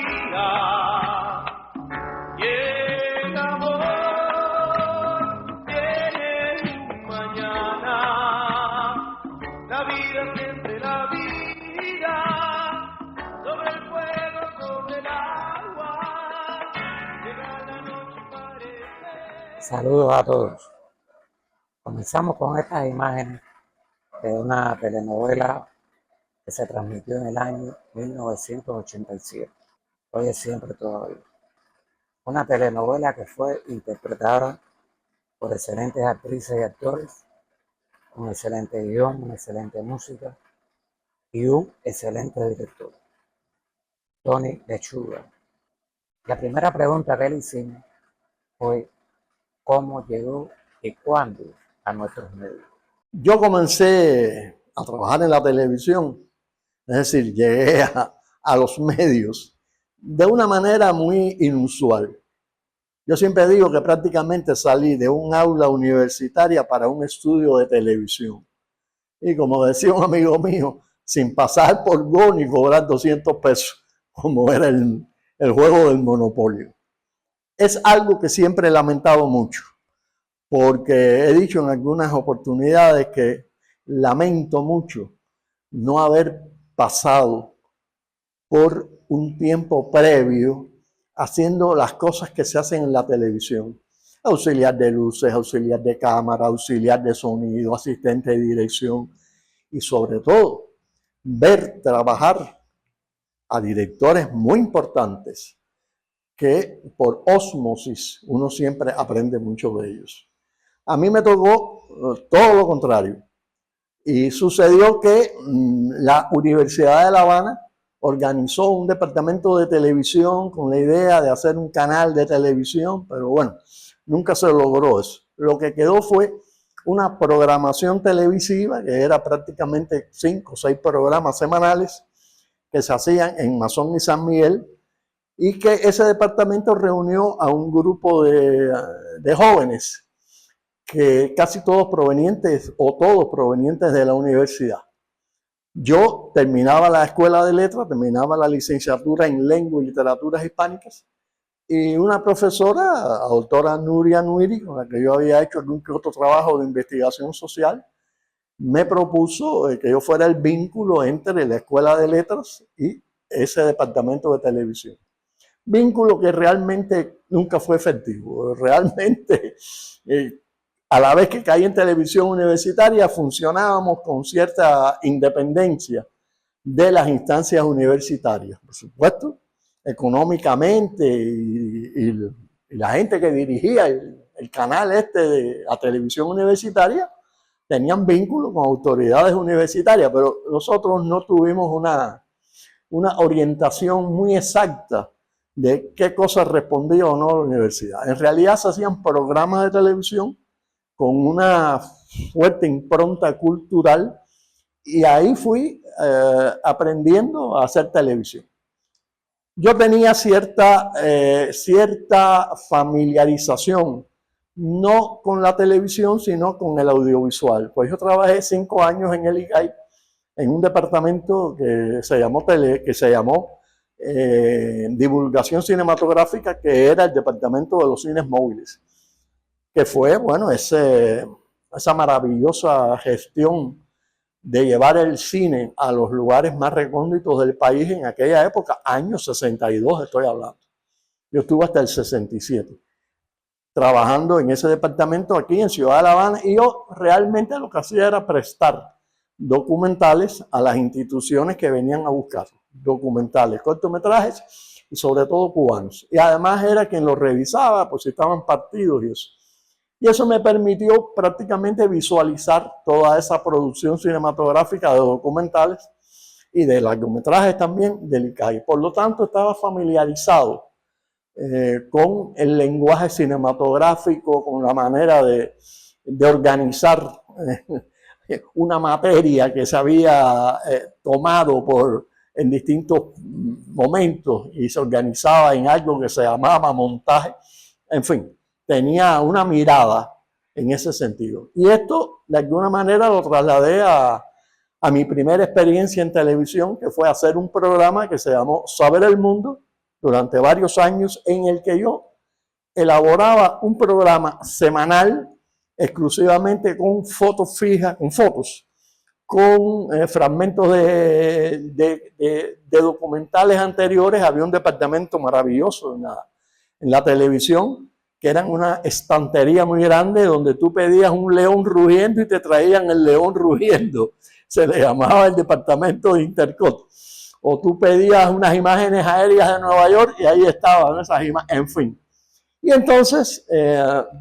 vida. Y el amor tiene un mañana. La vida siempre la vida. Sobre el fuego, sobre el agua. Llega la noche y parece. Saludos a todos. Comenzamos con estas imágenes de una telenovela que se transmitió en el año 1987. Hoy es siempre todavía. Una telenovela que fue interpretada por excelentes actrices y actores, un excelente guión, una excelente música y un excelente director, Tony Lechuga. La primera pregunta que le hicimos fue cómo llegó y cuándo a nuestros medios. Yo comencé a trabajar en la televisión, es decir, llegué a los medios de una manera muy inusual. Yo siempre digo que prácticamente salí de un aula universitaria para un estudio de televisión. Y como decía un amigo mío, sin pasar por go ni cobrar 200 pesos, como era el juego del monopolio. Es algo que siempre he lamentado mucho, porque he dicho en algunas oportunidades que lamento mucho no haber pasado por un tiempo previo haciendo las cosas que se hacen en la televisión. Auxiliar de luces, auxiliar de cámara, auxiliar de sonido, asistente de dirección y sobre todo ver trabajar a directores muy importantes que por ósmosis uno siempre aprende mucho de ellos. A mí me tocó todo lo contrario y sucedió que la Universidad de La Habana organizó un departamento de televisión con la idea de hacer un canal de televisión, pero bueno, nunca se logró eso. Lo que quedó fue una programación televisiva que era prácticamente 5 o 6 programas semanales que se hacían en Masón y San Miguel, y que ese departamento reunió a un grupo de jóvenes que casi todos provenientes o todos provenientes de la universidad. Yo terminaba la escuela de letras, terminaba la licenciatura en lengua y literaturas hispánicas, y una profesora, la doctora Nuria Nuiri, con la que yo había hecho algún que otro trabajo de investigación social, me propuso que yo fuera el vínculo entre la escuela de letras y ese departamento de televisión. Vínculo que realmente nunca fue efectivo. Realmente, a la vez que caí en televisión universitaria, funcionábamos con cierta independencia de las instancias universitarias. Por supuesto, económicamente y la gente que dirigía el canal de la televisión universitaria tenían vínculo con autoridades universitarias, pero nosotros no tuvimos una orientación muy exacta de qué cosas respondía o no a la universidad. En realidad se hacían programas de televisión con una fuerte impronta cultural y ahí fui aprendiendo a hacer televisión. Yo tenía cierta familiarización, no con la televisión, sino con el audiovisual. Pues yo trabajé 5 años en el ICAI, en un departamento que se llamó divulgación cinematográfica, que era el departamento de los cines móviles, que fue, bueno, esa maravillosa gestión de llevar el cine a los lugares más recónditos del país en aquella época, años 62 estoy hablando. Yo estuve hasta el 67 trabajando en ese departamento aquí en Ciudad de La Habana, y yo realmente lo que hacía era prestar documentales a las instituciones que venían a buscar documentales, cortometrajes y sobre todo cubanos. Y además era quien los revisaba, pues si estaban partidos y eso. Y eso me permitió prácticamente visualizar toda esa producción cinematográfica de documentales y de largometrajes también del ICAI. Por lo tanto, estaba familiarizado con el lenguaje cinematográfico, con la manera de organizar una materia que se había tomado en distintos momentos y se organizaba en algo que se llamaba montaje. En fin, tenía una mirada en ese sentido. Y esto, de alguna manera, lo trasladé a mi primera experiencia en televisión, que fue hacer un programa que se llamó Saber el Mundo, durante varios años en el que yo elaboraba un programa semanal exclusivamente con fotos fijas, con fotos, con fragmentos de documentales anteriores. Había un departamento maravilloso en la televisión, que eran una estantería muy grande donde tú pedías un león rugiendo y te traían el león rugiendo. Se le llamaba el departamento de Intercot. O tú pedías unas imágenes aéreas de Nueva York y ahí estaban esas imágenes, en fin. Y entonces,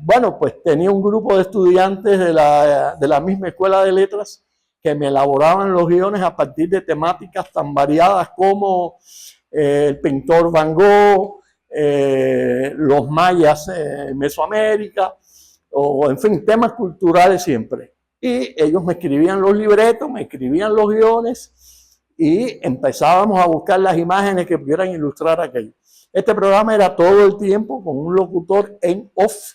bueno, pues tenía un grupo de estudiantes de la misma escuela de letras que me elaboraban los guiones a partir de temáticas tan variadas como el pintor Van Gogh, los mayas en Mesoamérica, o en fin, temas culturales siempre. Y ellos me escribían los libretos, me escribían los guiones y empezábamos a buscar las imágenes que pudieran ilustrar aquello. Este programa era todo el tiempo con un locutor en off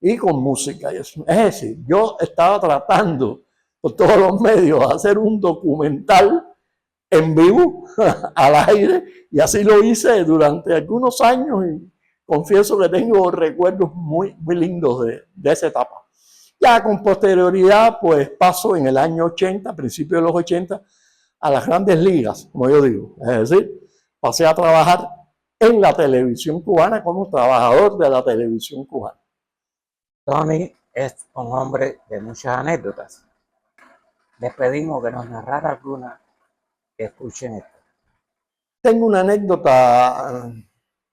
y con música. Es decir, yo estaba tratando por todos los medios de hacer un documental en vivo, al aire, y así lo hice durante algunos años y confieso que tengo recuerdos muy, muy lindos de esa etapa. Ya con posterioridad, pues paso en el año 80, principios de los 80, a las grandes ligas, como yo digo. Es decir, pasé a trabajar en la televisión cubana como trabajador de la televisión cubana. Tony es un hombre de muchas anécdotas. Les pedimos que nos narrara alguna que escuchen esto. Tengo una anécdota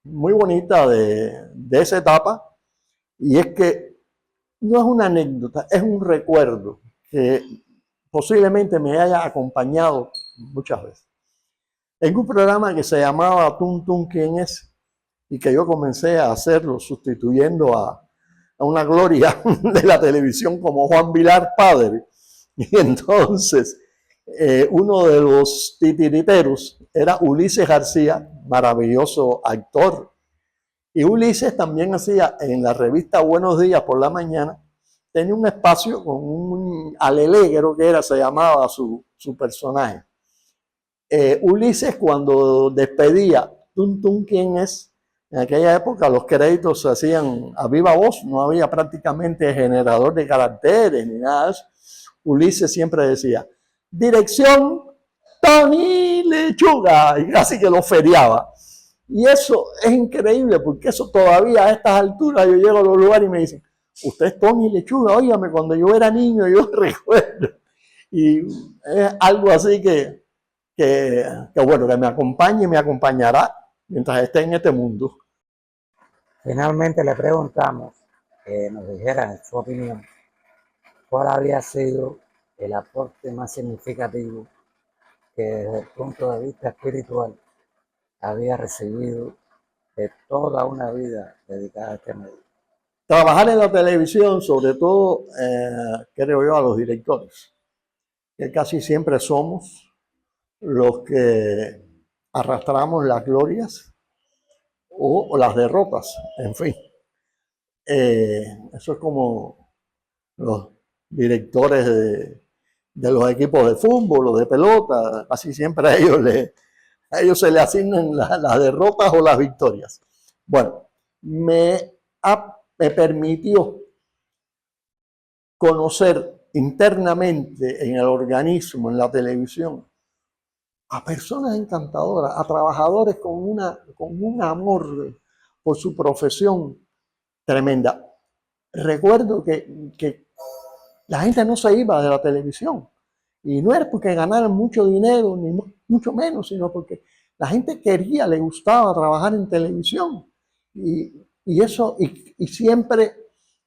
muy bonita de esa etapa, y es que no es una anécdota, es un recuerdo que posiblemente me haya acompañado muchas veces. En un programa que se llamaba Tum Tum ¿Quién es? Y que yo comencé a hacerlo sustituyendo a una gloria de la televisión como Juan Vilar padre. Y entonces uno de los titiriteros era Ulises García, maravilloso actor. Y Ulises también hacía en la revista Buenos Días por la mañana, tenía un espacio con un alelegro que se llamaba su personaje. Ulises, cuando despedía Tum Tum ¿Quién es? En aquella época los créditos se hacían a viva voz, no había prácticamente generador de caracteres ni nada de eso. Ulises siempre decía, dirección Tony Lechuga, y casi que lo feriaba. Y eso es increíble, porque eso todavía a estas alturas yo llego a los lugares y me dicen, usted es Tony Lechuga, óigame, cuando yo era niño yo recuerdo. Y es algo así que bueno, que me acompañe y me acompañará mientras esté en este mundo. Finalmente le preguntamos que nos dijera en su opinión cuál había sido el aporte más significativo que desde el punto de vista espiritual había recibido de toda una vida dedicada a este medio. Trabajar en la televisión, sobre todo, creo yo, a los directores, que casi siempre somos los que arrastramos las glorias o las derrotas, en fin. Eso es como los directores de los equipos de fútbol o de pelota, casi siempre a ellos se le asignan las derrotas o las victorias. Bueno, me permitió conocer internamente en el organismo, en la televisión, a personas encantadoras, a trabajadores con un amor por su profesión tremenda. Recuerdo que la gente no se iba de la televisión, y no era porque ganaran mucho dinero, ni mucho menos, sino porque la gente quería, le gustaba trabajar en televisión. Y eso, y siempre,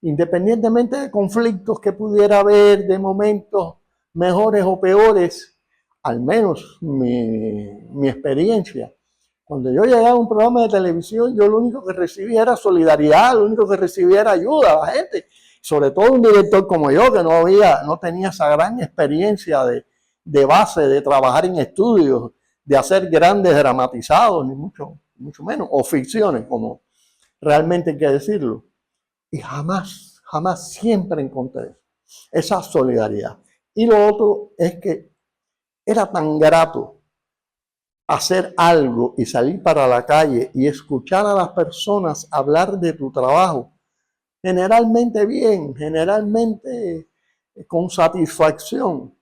independientemente de conflictos que pudiera haber, de momentos mejores o peores, al menos mi experiencia, cuando yo llegaba a un programa de televisión, yo lo único que recibía era solidaridad, lo único que recibía era ayuda a la gente. Sobre todo un director como yo, que no tenía esa gran experiencia de base, de trabajar en estudios, de hacer grandes dramatizados, ni mucho menos, o ficciones, como realmente hay que decirlo. Y jamás siempre encontré esa solidaridad. Y lo otro es que era tan grato hacer algo y salir para la calle y escuchar a las personas hablar de tu trabajo, generalmente bien, generalmente con satisfacción.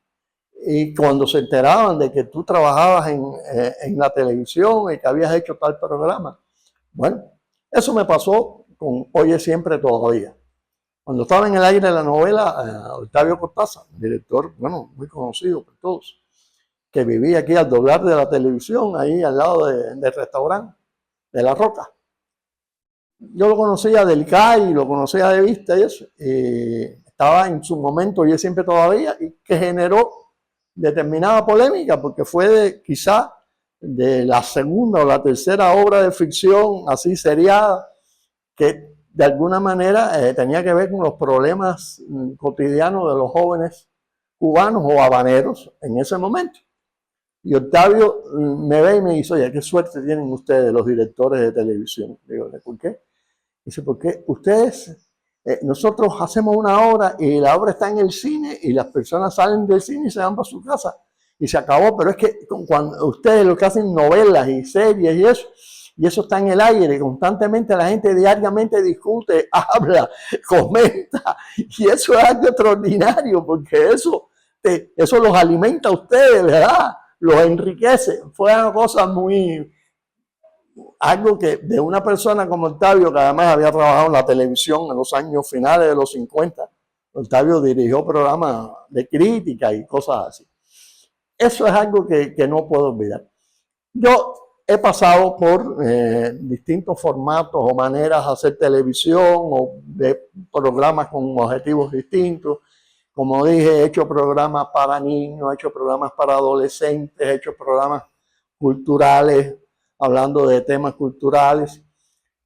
Y cuando se enteraban de que tú trabajabas en la televisión y que habías hecho tal programa, bueno, eso me pasó con Oye Siempre Todavía. Cuando estaba en el aire de la novela, Octavio Cortázar, director, bueno, muy conocido por todos, que vivía aquí al doblar de la televisión, ahí al lado del restaurante de La Roca. Yo lo conocía del CAI, lo conocía de vista y eso. Estaba en su momento, Yo Siempre Todavía, y que generó determinada polémica, porque fue quizá de la segunda o la tercera obra de ficción así seriada que de alguna manera tenía que ver con los problemas cotidianos de los jóvenes cubanos o habaneros en ese momento. Y Octavio me ve y me dice, oye, qué suerte tienen ustedes los directores de televisión. Digo, ¿por qué? Dice, porque ustedes, nosotros hacemos una obra y la obra está en el cine y las personas salen del cine y se van para su casa y se acabó. Pero es que cuando ustedes lo que hacen novelas y series y eso está en el aire, constantemente la gente diariamente discute, habla, comenta, y eso es algo extraordinario, porque eso los alimenta a ustedes, ¿verdad? Los enriquece. Fue una cosa algo que de una persona como Octavio, que además había trabajado en la televisión en los años finales de los 50, Octavio dirigió programas de crítica y cosas así. Eso es algo que no puedo olvidar. Yo he pasado por distintos formatos o maneras de hacer televisión o de programas con objetivos distintos. Como dije, he hecho programas para niños, he hecho programas para adolescentes, he hecho programas culturales, hablando de temas culturales.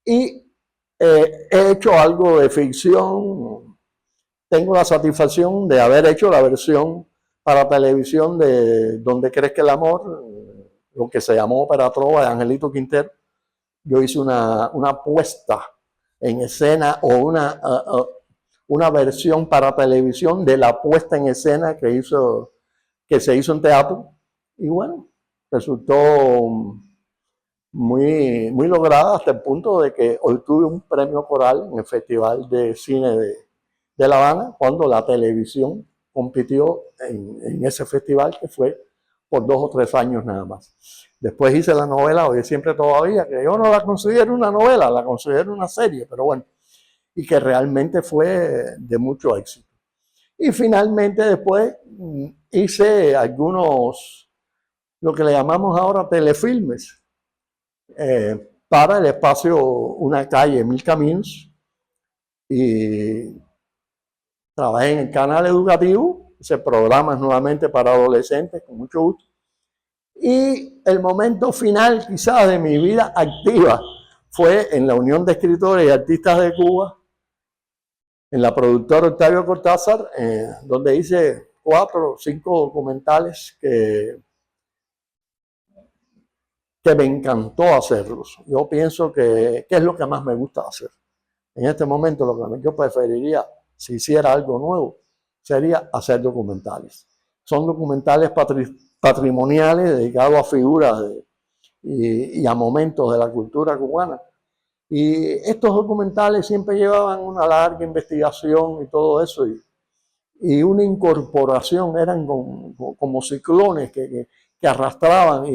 Y he hecho algo de ficción. Tengo la satisfacción de haber hecho la versión para televisión de Donde crezca el amor, lo que se llamó Ópera Trova de Angelito Quintero. Yo hice una puesta en escena o una versión para televisión de la puesta en escena que se hizo en teatro. Y bueno, resultó muy lograda hasta el punto de que hoy tuve un premio coral en el Festival de Cine de La Habana, cuando la televisión compitió en ese festival, que fue por 2 o 3 años nada más. Después hice la novela Oye Siempre Todavía, que yo no la considero una novela, la considero una serie, pero bueno, y que realmente fue de mucho éxito. Y finalmente después hice algunos, lo que le llamamos ahora telefilmes, para el espacio Una Calle, Mil Caminos, y trabajé en el canal educativo, hice programas nuevamente para adolescentes, con mucho gusto. Y el momento final quizás de mi vida activa fue en la Unión de Escritores y Artistas de Cuba, en la productora Octavio Cortázar, donde hice 4 o 5 documentales que me encantó hacerlos. Yo pienso que es lo que más me gusta hacer. En este momento lo que yo preferiría, si hiciera algo nuevo, sería hacer documentales. Son documentales patrimoniales dedicados a figuras y a momentos de la cultura cubana. Y estos documentales siempre llevaban una larga investigación y todo eso, y una incorporación, eran como ciclones que arrastraban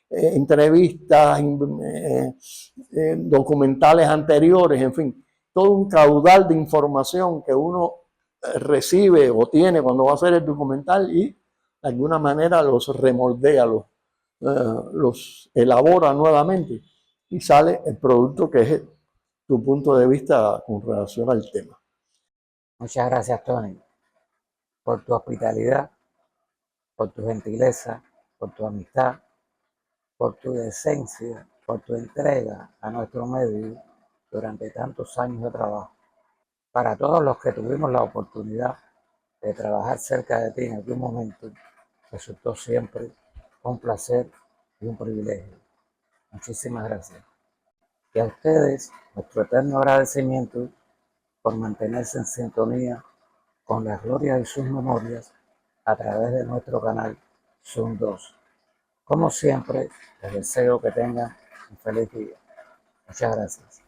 entrevistas, documentales anteriores, en fin, todo un caudal de información que uno recibe o tiene cuando va a hacer el documental y de alguna manera los remoldea, los elabora nuevamente y sale el producto que es tu punto de vista con relación al tema. Muchas gracias, Tony, por tu hospitalidad, por tu gentileza, por tu amistad, por tu decencia, por tu entrega a nuestro medio durante tantos años de trabajo. Para todos los que tuvimos la oportunidad de trabajar cerca de ti en algún momento, resultó siempre un placer y un privilegio. Muchísimas gracias. Y a ustedes, nuestro eterno agradecimiento por mantenerse en sintonía con las glorias y sus memorias a través de nuestro canal Zoom 2. Como siempre, les deseo que tengan un feliz día. Muchas gracias.